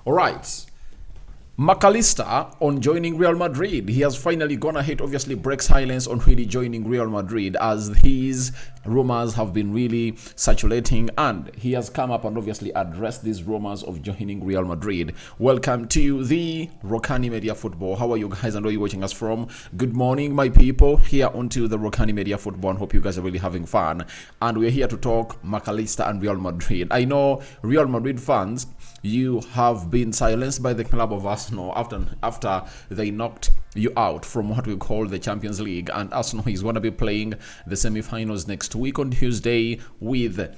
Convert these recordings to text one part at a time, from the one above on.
All right. McAllister on joining Real Madrid. He has finally gone ahead, obviously break silence on really joining Real Madrid, as these rumors have been really circulating, and he has come up and obviously addressed these rumors of joining Real Madrid. Welcome to the Rokani Media Football. How are you guys, and where are you watching us from? Good morning, my people, here onto the Rokani Media Football, and hope you guys are really having fun. And we're here to talk McAllister and Real Madrid. I know Real Madrid fans, you have been silenced by the club of Arsenal after they knocked you out from what we call the Champions League, and Arsenal is going to be playing the semi-finals next week on Tuesday with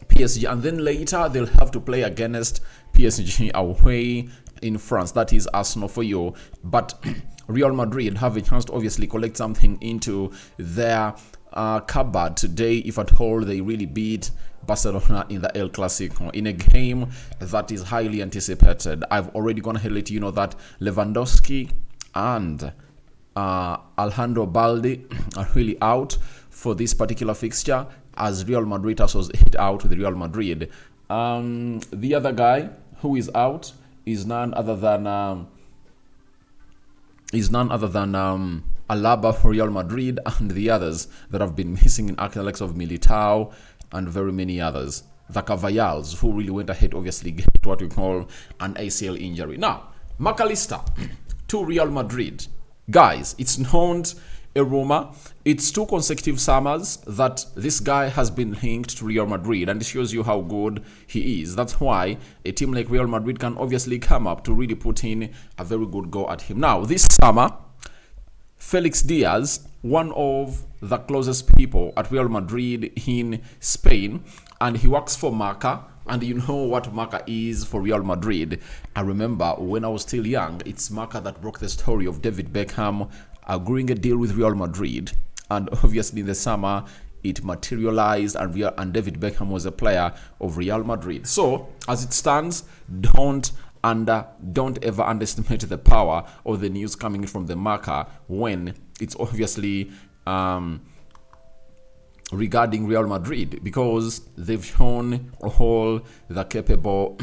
PSG, and then later they'll have to play against PSG away in France. That is Arsenal for you. But Real Madrid have a chance to obviously collect something into their cupboard today, if at all they really beat Barcelona in the El Clasico, in a game that is highly anticipated. I've already gone ahead to let you know that Lewandowski and Alejandro Balde are really out for this particular fixture, as Real Madrid was hit out with Real Madrid. The other guy who is out is none other than Alaba for Real Madrid, and the others that have been missing in Alex of Militao and very many others. The Cavallals, who really went ahead, obviously get what we call an ACL injury. Now, McAllister to Real Madrid. Guys, it's not a rumor. It's 2 consecutive summers that this guy has been linked to Real Madrid, and it shows you how good he is. That's why a team like Real Madrid can obviously come up to really put in a very good go at him. Now, this summer, Felix Diaz, one of the closest people at Real Madrid in Spain, and he works for Marca, and you know what Marca is for Real Madrid. I remember when I was still young, it's Marca that broke the story of David Beckham agreeing a deal with Real Madrid, and obviously in the summer it materialized, and David Beckham was a player of Real Madrid. So as it stands, don't ever underestimate the power of the news coming from the Marca when it's obviously regarding Real Madrid, because they've shown all the capable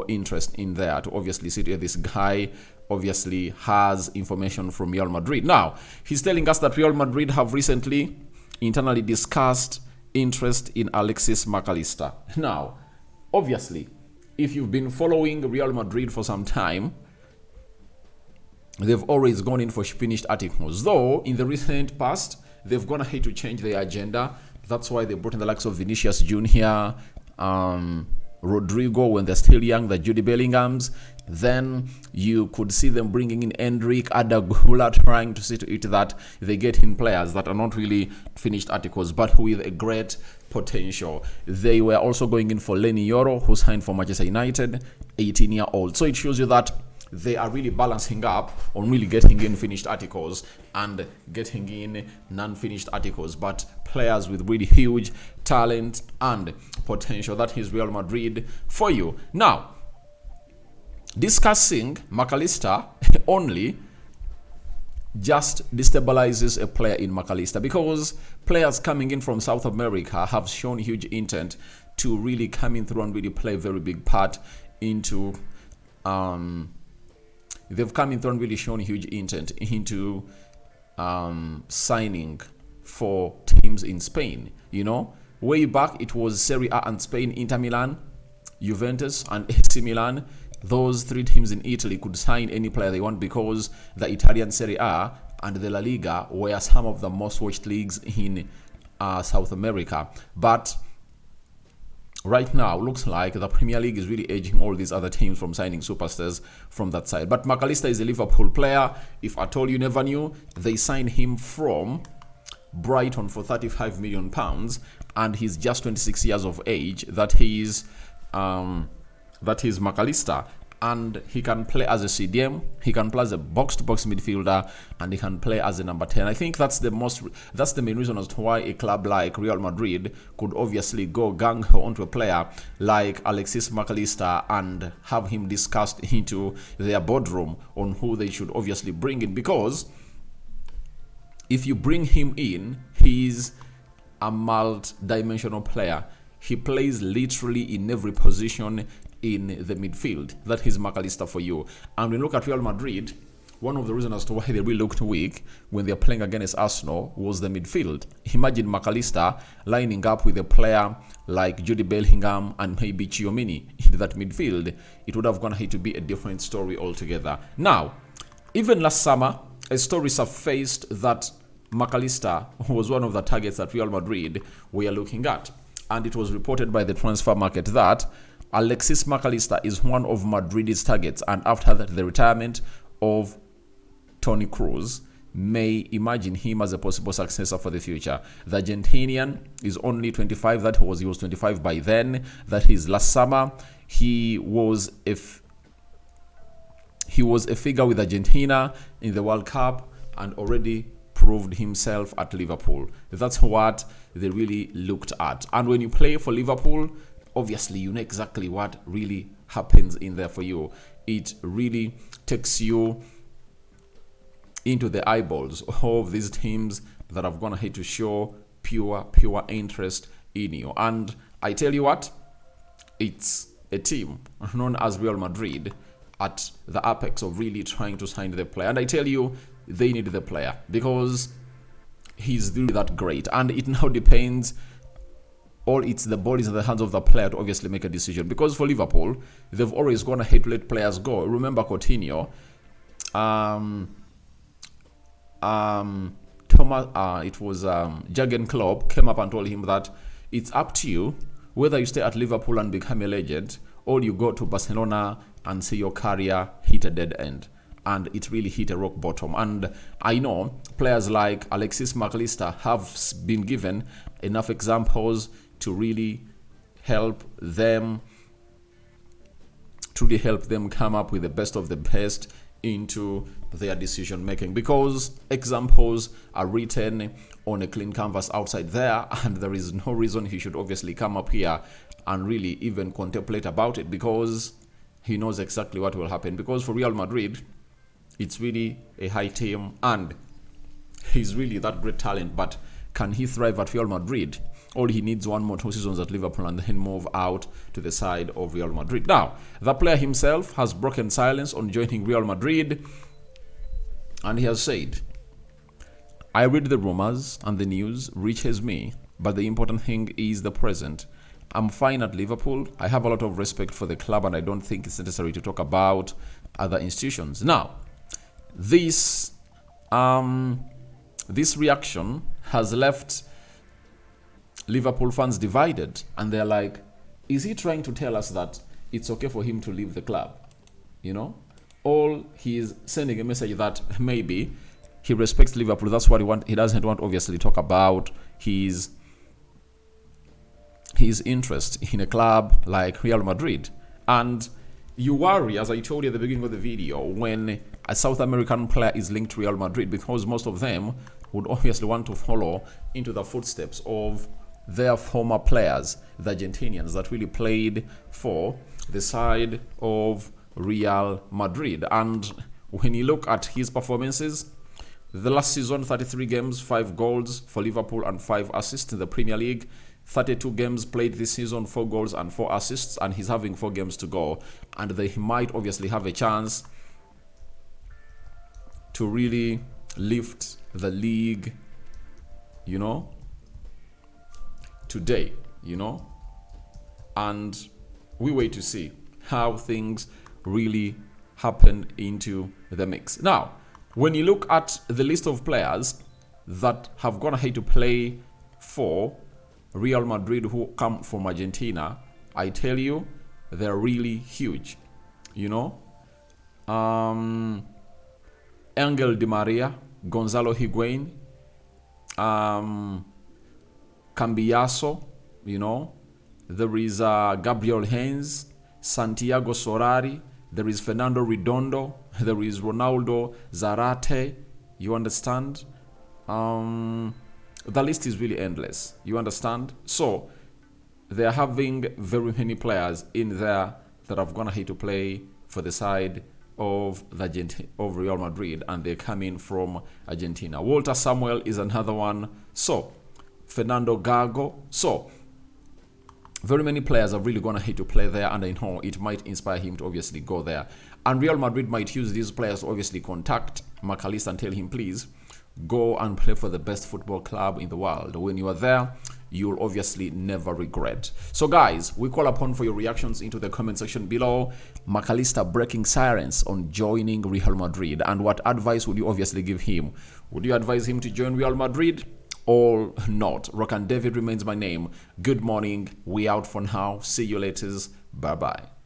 interest in there to obviously see that this guy obviously has information from Real Madrid. Now, he's telling us that Real Madrid have recently internally discussed interest in Alexis McAllister. Now, obviously, if you've been following Real Madrid for some time, they've always gone in for finished articles. Though, in the recent past, they've gone ahead to change their agenda. That's why they brought in the likes of Vinicius Jr., Rodrigo when they're still young, the Jude Bellinghams. Then you could see them bringing in Endrick, Adagula, trying to see to it that they get in players that are not really finished articles, but with a great potential. They were also going in for Lenny Yoro, who signed for Manchester United, 18-year-old. So it shows you that they are really balancing up on really getting in finished articles and getting in non-finished articles, but players with really huge talent and potential. That is Real Madrid for you. Now, discussing McAllister only just destabilizes a player in McAllister, because players coming in from South America have shown huge intent to really come in through and really play a very big part into they've come in through and really shown huge intent into signing for teams in Spain. You know, way back it was Serie A and Spain, Inter Milan, Juventus and AC Milan. Those 3 teams in Italy could sign any player they want, because the Italian Serie A and the La Liga were some of the most watched leagues in South America. But right now, looks like the Premier League is really edging all these other teams from signing superstars from that side. But McAllister is a Liverpool player. If at all you never knew, they signed him from Brighton for £35 million, and he's just 26 years of age. That is McAllister, and he can play as a CDM, he can play as a box-to-box midfielder, and he can play as a number 10. I think that's the main reason as to why a club like Real Madrid could obviously go gung-ho onto a player like Alexis McAllister and have him discussed into their boardroom on who they should obviously bring in, because if you bring him in, he's a multi-dimensional player. He plays literally in every position in the midfield. That is McAllister for you. And when you look at Real Madrid, one of the reasons as to why they really looked weak when they're playing against Arsenal was the midfield. Imagine McAllister lining up with a player like Jude Bellingham and maybe Tchouaméni in that midfield. It would have gone to be a different story altogether. Now, even last summer, a story surfaced that McAllister was one of the targets that Real Madrid were looking at. And it was reported by the transfer market that Alexis McAllister is one of Madrid's targets. And after that, the retirement of Toni Kroos may imagine him as a possible successor for the future. The Argentinian is only 25. He was 25 by then. That is last summer. He was a figure with Argentina in the World Cup and already proved himself at Liverpool. That's what they really looked at. And when you play for Liverpool, obviously you know exactly what really happens in there for you. It really takes you into the eyeballs of these teams that have gone ahead to show pure interest in you. And I tell you what, it's a team known as Real Madrid at the apex of really trying to sign the player. And I tell you, they need the player because he's really that great. And it now depends, or it's the ball is in the hands of the player to obviously make a decision. Because for Liverpool, they've always gone ahead to let players go. Remember Coutinho, Jurgen Klopp came up and told him that it's up to you whether you stay at Liverpool and become a legend or you go to Barcelona and see your career hit a dead end. And it really hit a rock bottom. And I know players like Alexis McAllister have been given enough examples to really help them come up with the best of the best into their decision making, because examples are written on a clean canvas outside there, and there is no reason he should obviously come up here and really even contemplate about it, because he knows exactly what will happen. Because for Real Madrid, it's really a high team and he's really that great talent, but can he thrive at Real Madrid? All he needs 1 more 2 seasons at Liverpool and then move out to the side of Real Madrid. Now, the player himself has broken silence on joining Real Madrid, and he has said, I read the rumors and the news reaches me, but the important thing is the present. I'm fine at Liverpool. I have a lot of respect for the club, and I don't think it's necessary to talk about other institutions. Now, this reaction has left Liverpool fans divided, and they're like, is he trying to tell us that it's okay for him to leave the club? You know? Or he's sending a message that maybe he respects Liverpool. That's what he wants. He doesn't want, obviously, talk about his interest in a club like Real Madrid. And you worry, as I told you at the beginning of the video, when a South American player is linked to Real Madrid, because most of them would obviously want to follow into the footsteps of their former players, the Argentinians that really played for the side of Real Madrid. And when you look at his performances, the last season, 33 games, 5 goals for Liverpool and 5 assists in the Premier League. 32 games played this season, 4 goals and 4 assists, and he's having 4 games to go. And they might obviously have a chance to really lift the league, you know, today, you know. And we wait to see how things really happen into the mix. Now, when you look at the list of players that have gone ahead to play for Real Madrid who come from Argentina, I tell you, they're really huge, you know. Angel Di Maria, Gonzalo Higuain, Cambiaso, you know. There is Gabriel Heinz, Santiago Solari, there is Fernando Redondo, there is Ronaldo Zarate, you understand? The list is really endless, you understand? So they're having very many players in there that have gone ahead to play for the side of Real Madrid, and they're coming from Argentina. Walter Samuel is another one. So Fernando Gago. So very many players are really going to hate to play there, and I know it might inspire him to obviously go there. And Real Madrid might use these players to obviously contact McAllister and tell him, please go and play for the best football club in the world. When you are there, you'll obviously never regret. So guys, we call upon for your reactions into the comment section below. McAllister breaking silence on joining Real Madrid, and what advice would you obviously give him? Would you advise him to join Real Madrid or not? Rokani David remains my name. Good morning. We out for now. See you later. Bye bye.